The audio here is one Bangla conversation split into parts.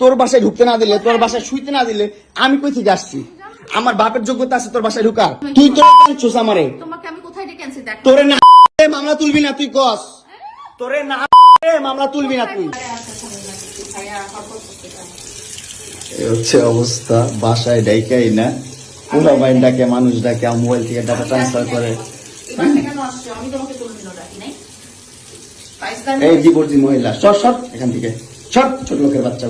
তোর বাসায় ঢুকতে না দিলে, তোর বাসায় শুইতে না দিলে আমি কই থেকে আসছি? আমার বাপের যোগ্যতা আছে তোর বাসায় ঢুকার? তুই তোর কাঁদছিস আমারে। তোমাকে আমি কোথায় ডেকে আনছি দেখ। তোরে না মামলা তুলবি না তুই কস? তোরে না মামলা তুলবি না তুই? এই হচ্ছে অবস্থা, বাসায় ডাইকাই না, পুরো বাইন ডাকে, মানুষ ডাকে, মোবাইল থেকে ডাটা ট্রান্সফার করে। এই ডিভোর্সি মহিলা, সর সর এখান থেকে, সর, ছোট লোকের বাচ্চা,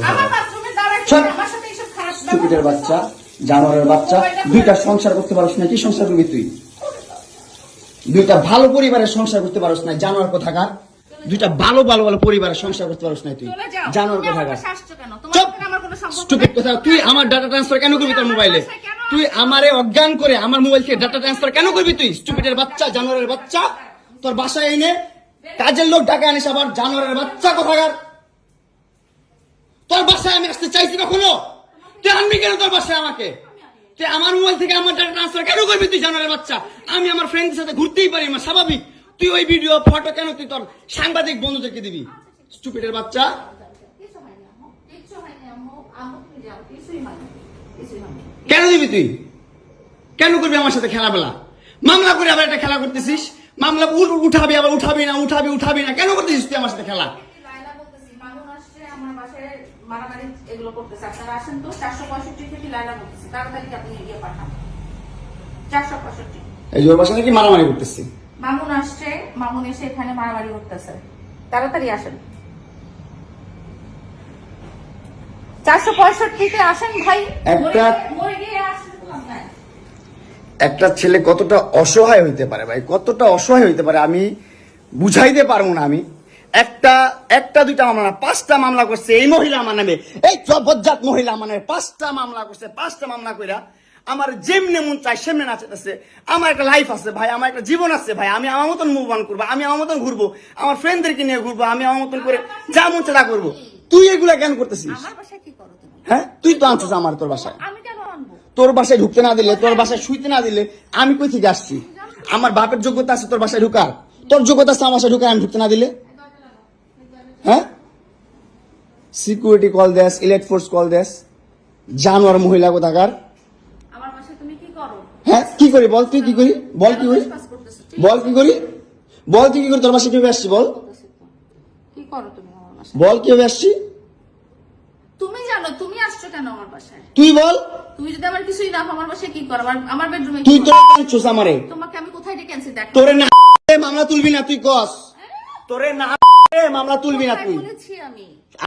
স্টুপিডের বাচ্চা, জানোয়ারের বাচ্চা। দুইটা সংসার করতে পারছ না, কি সংসার করবি তুই? দুইটা ভালো পরিবারের সংসার করতে পারছ না, জানোয়ার কোথাকার। দুইটা ভালো ভালো ভালো পরিবারের সংসার করতে পারছ না তুই, জানোয়ার কোথাকার। স্টুপিড কোথা, তুই আমার ডাটা ট্রান্সফার কেন করবি তোর মোবাইলে? তুই আমারে অজ্ঞান করে আমার মোবাইল থেকে ডাটা ট্রান্সফার কেন করবি তুই? স্টুপিডের বাচ্চা, জানোয়ারের বাচ্চা। তোর বাসায় এনে কাজের লোক ডাকা আনিস আবার, জানোয়ারের বাচ্চা কোথাকার। তোর বাসায় আমি আসতে চাইছি কখনো? তুই আনবি কেন তোর বাসায় আমাকে? তুই আমার মোবাইল থেকে আমার ডাটা ট্রান্সফার কেন করবি তুই, জানোয়ারের বাচ্চা? আমি আমার ফ্রেন্ডের সাথে ঘুরতেই পারি, আমার স্বাভাবিক। তুই ওই ভিডিও ফটো কেন তুই তোর সাংবাদিক বন্ধুদেরকে দিবি? স্টুপিডের বাচ্চা। কেন দিবি তুই? কেন করবি আমার সাথে খেলাবেলা? মামলা করে আবার একটা খেলা করতেছিস, মামলা উঠাবি আবার উঠাবি না, উঠাবি না, কেন করতেছিস তুই আমার সাথে খেলা? এই জোর বাসা নাকি মারামারি করতেছি? মামুন আসছে, মামুন এসে এখানে মারামারি করতেছে, তাড়াতাড়ি আসেন। 465-তে আসেন ভাই। একটা ছেলে কতটা অসহায় হইতে পারে ভাই, কতটা অসহায় হইতে পারে আমি বুঝাইতে পারবো না। আমি একটা দুইটা মামলা না, 5টা মামলা করছে এই মহিলা আমার নামে, এই জবজ্জাত মহিলা আমার নামে 5টা মামলা করছে। 5টা মামলা কইরা আমার যেমনে মন চাই সেমনে নাচতেছে। আমার একটা লাইফ আছে ভাই, আমার একটা জীবন আছে ভাই, আমি আমার মতন মুভ অন করবো, আমি আমার মতন ঘুরবো, আমার ফ্রেন্ডদেরকে নিয়ে ঘুরবো, আমি আমার মতন করে যা মন চাই তা করবো। তুই এগুলা কেন করতেছিস? হ্যাঁ, তুই তো আনছিস আমার তোর বাসায়। তোর বাসায় ঢুকতে না দিলে, তোর বাসায় শুইতে না দিলে আমি কই থেকে আসছি? আমার বাপের যোগ্যতা আছে তোর বাসায় ঢুকার? তোর যোগ্যতা আছে আমার বাসায় ঢুকার আমি ঢুকতে না দিলে? হ্যাঁ, সিকিউরিটি কল দেস, ইলেট ফোর্স কল দেস, জানোয়ার মহিলা কোথাকার। হ্যাঁ, কি করি বল? তুই কি করি বল? কি করি বল? কি করি বল? তুই কি করি? তোর বাসায় কিভাবে আসছি বল? বল কিভাবে আসছি? তুমি জানো তুমি আসছো কেন আমার বাসায়? তুই বল। তুমি যদি আমার কিছুই না আমার বাসায় কি করো? আমার বেডরুমে তুই তোর কাঁদছিস আমারে। তোমাকে আমি কোথায় ডেকে আনছি দেখ। তোরে না মামলা তুলবি না তুই কস? তোরে না মামলা তুলবি না তুই? বলেছি আমি।